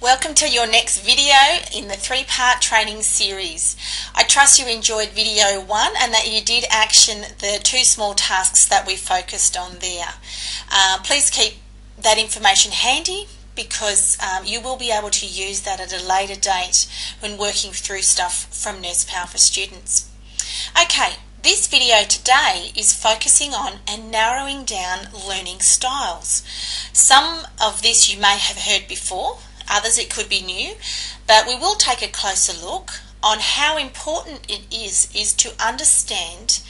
Welcome to your next video in the three-part training series. I trust you enjoyed video 1 and that you did action the 2 small tasks that we focused on there. Please keep that information handy because you will be able to use that at a later date when working through stuff from Nurse Power for students. Okay, this video today is focusing on and narrowing down learning styles. Some of this you may have heard before. Others it could be new, but we will take a closer look on how important it is to understand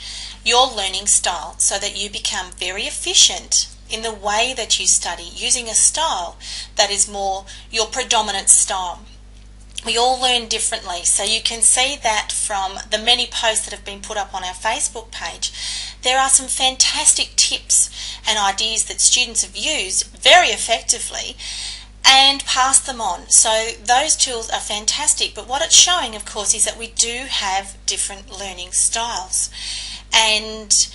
your learning style so that you become very efficient in the way that you study using a style that is more your predominant style. We all learn differently, so you can see that from the many posts that have been put up on our Facebook page. There are some fantastic tips and ideas that students have used very effectively and pass them on. So those tools are fantastic, but what it's showing, of course, is that we do have different learning styles. And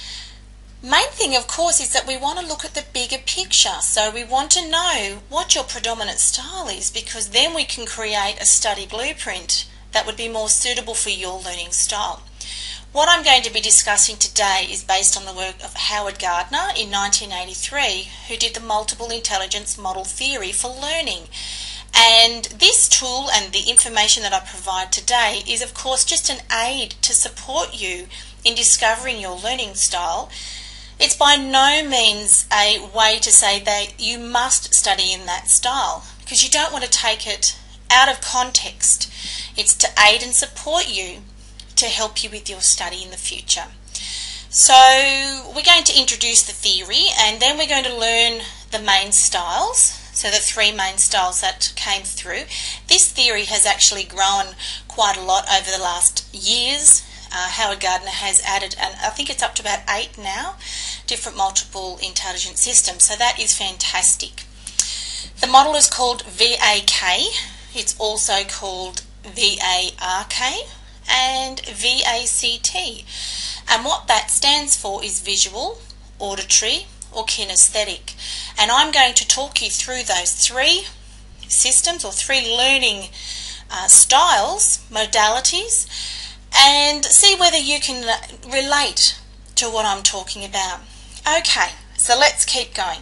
main thing, of course, is that we want to look at the bigger picture. So we want to know what your predominant style is, because then we can create a study blueprint that would be more suitable for your learning style. What I'm going to be discussing today is based on the work of Howard Gardner in 1983, who did the multiple intelligence model theory for learning. And this tool and the information that I provide today is, of course, just an aid to support you in discovering your learning style. It's by no means a way to say that you must study in that style, because you don't want to take it out of context. It's to aid and support you to help you with your study in the future. So we're going to introduce the theory, and then we're going to learn the main styles, so the 3 main styles that came through. This theory has actually grown quite a lot over the last years. Howard Gardner has added, and I think it's up to about 8 now, different multiple intelligence systems, so that is fantastic. The model is called VAK. It's also called VARK and VACT, and what that stands for is visual, auditory or kinesthetic, and I'm going to talk you through those 3 systems or 3 learning styles, modalities, and see whether you can relate to what I'm talking about. Okay, so let's keep going.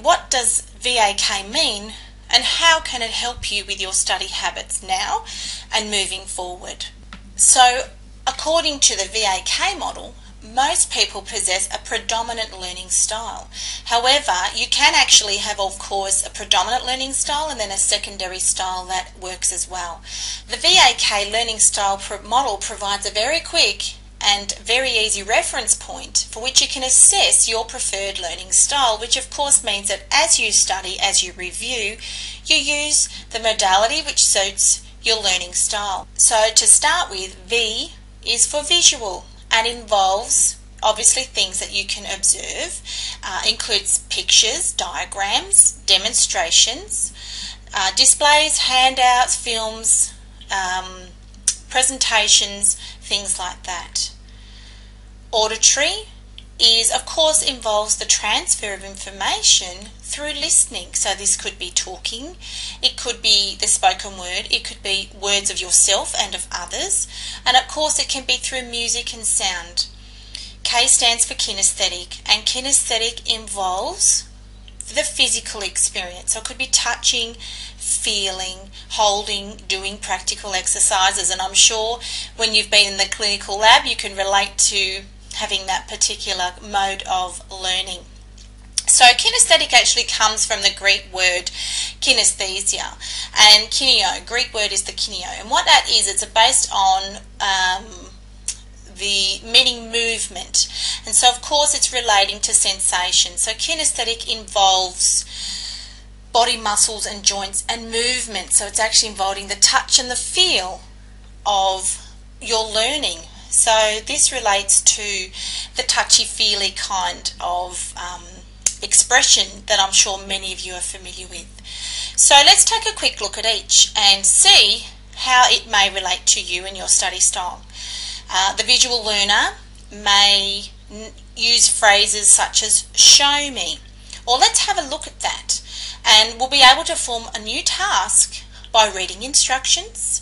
What does VAK mean, and how can it help you with your study habits now and moving forward? So according to the VAK model, most people possess a predominant learning style. However, you can actually have, of course, a predominant learning style and then a secondary style that works as well. The VAK learning style model provides a very quick and very easy reference point for which you can assess your preferred learning style, which of course means that as you study, as you review, you use the modality which suits your learning style. So to start with, V is for visual and involves obviously things that you can observe, includes pictures, diagrams, demonstrations, displays, handouts, films, presentations, things like that. Auditory is, of course, involves the transfer of information through listening. So this could be talking, it could be the spoken word, it could be words of yourself and of others, and of course it can be through music and sound. K stands for kinesthetic, and kinesthetic involves the physical experience. So it could be touching, feeling, holding, doing practical exercises, and I'm sure when you've been in the clinical lab you can relate to having that particular mode of learning. So kinesthetic actually comes from the Greek word kinesthesia, and kineo, Greek word is the kineo, and what that is, it's based on the meaning movement, and so of course it's relating to sensation. So kinesthetic involves body muscles and joints and movement, so it's actually involving the touch and the feel of your learning. So this relates to the touchy-feely kind of expression that I'm sure many of you are familiar with. So let's take a quick look at each and see how it may relate to you and your study style. The visual learner may use phrases such as show me, or let's have a look at that. and will be able to form a new task by reading instructions,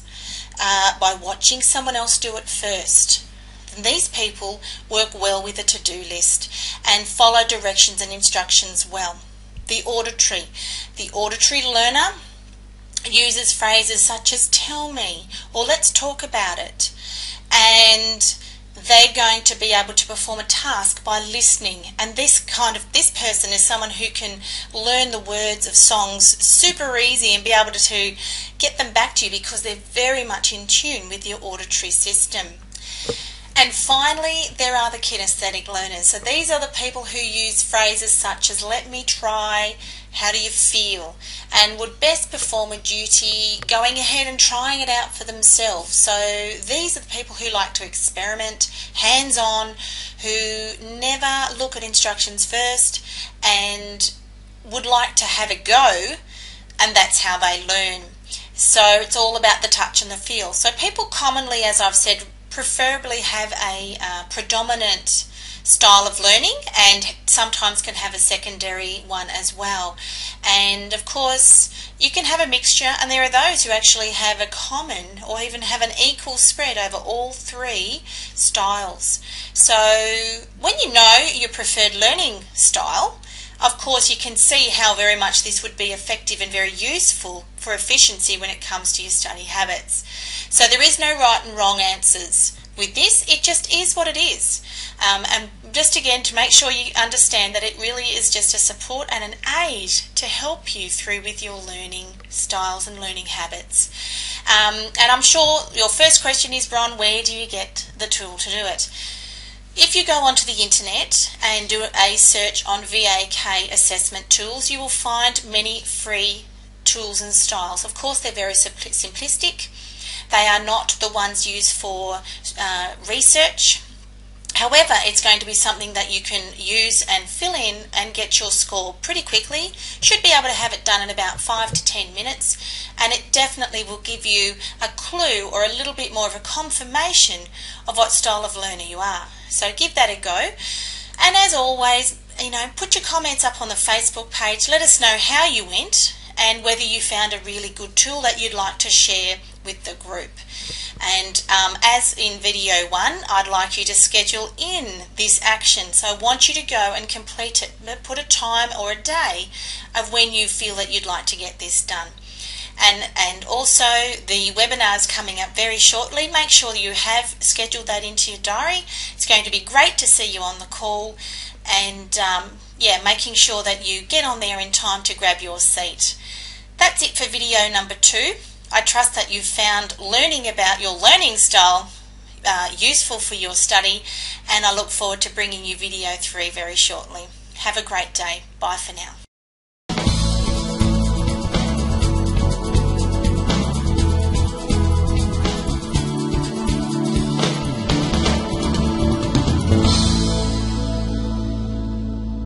by watching someone else do it first. And these people work well with a to-do list and follow directions and instructions well. The auditory learner uses phrases such as tell me or let's talk about it, and they're going to be able to perform a task by listening. And this person is someone who can learn the words of songs super easy and be able to get them back to you because they're very much in tune with your auditory system. And finally, there are the kinesthetic learners. So these are the people who use phrases such as let me try, how do you feel, and would best perform a duty going ahead and trying it out for themselves. So these are the people who like to experiment, hands-on, who never look at instructions first and would like to have a go, and that's how they learn. So it's all about the touch and the feel. So people commonly, as I've said, preferably have a predominant style of learning and sometimes can have a secondary one as well. And of course you can have a mixture, and there are those who actually have a common or even have an equal spread over all three styles. So when you know your preferred learning style, of course you can see how very much this would be effective and very useful for efficiency when it comes to your study habits. So there is no right and wrong answers with this, it just is what it is. And just again to make sure you understand that it really is just a support and an aid to help you through with your learning styles and learning habits. And I'm sure your first question is, Bron, where do you get the tool to do it? If you go onto the internet and do a search on VAK assessment tools, you will find many free tools and styles. Of course, they're very simplistic. They are not the ones used for research. However, it's going to be something that you can use and fill in and get your score pretty quickly. Should be able to have it done in about 5 to 10 minutes, and it definitely will give you a clue or a little bit more of a confirmation of what style of learner you are. So give that a go. And as always, put your comments up on the Facebook page. Let us know how you went and whether you found a really good tool that you'd like to share with the group. And as in video 1, I'd like you to schedule in this action. So I want you to go and complete it. Put a time or a day of when you feel that you'd like to get this done. And also the webinar is coming up very shortly. Make sure you have scheduled that into your diary. It's going to be great to see you on the call, and making sure that you get on there in time to grab your seat. That's it for video number 2. I trust that you've found learning about your learning style useful for your study, and I look forward to bringing you video 3 very shortly. Have a great day. Bye for now.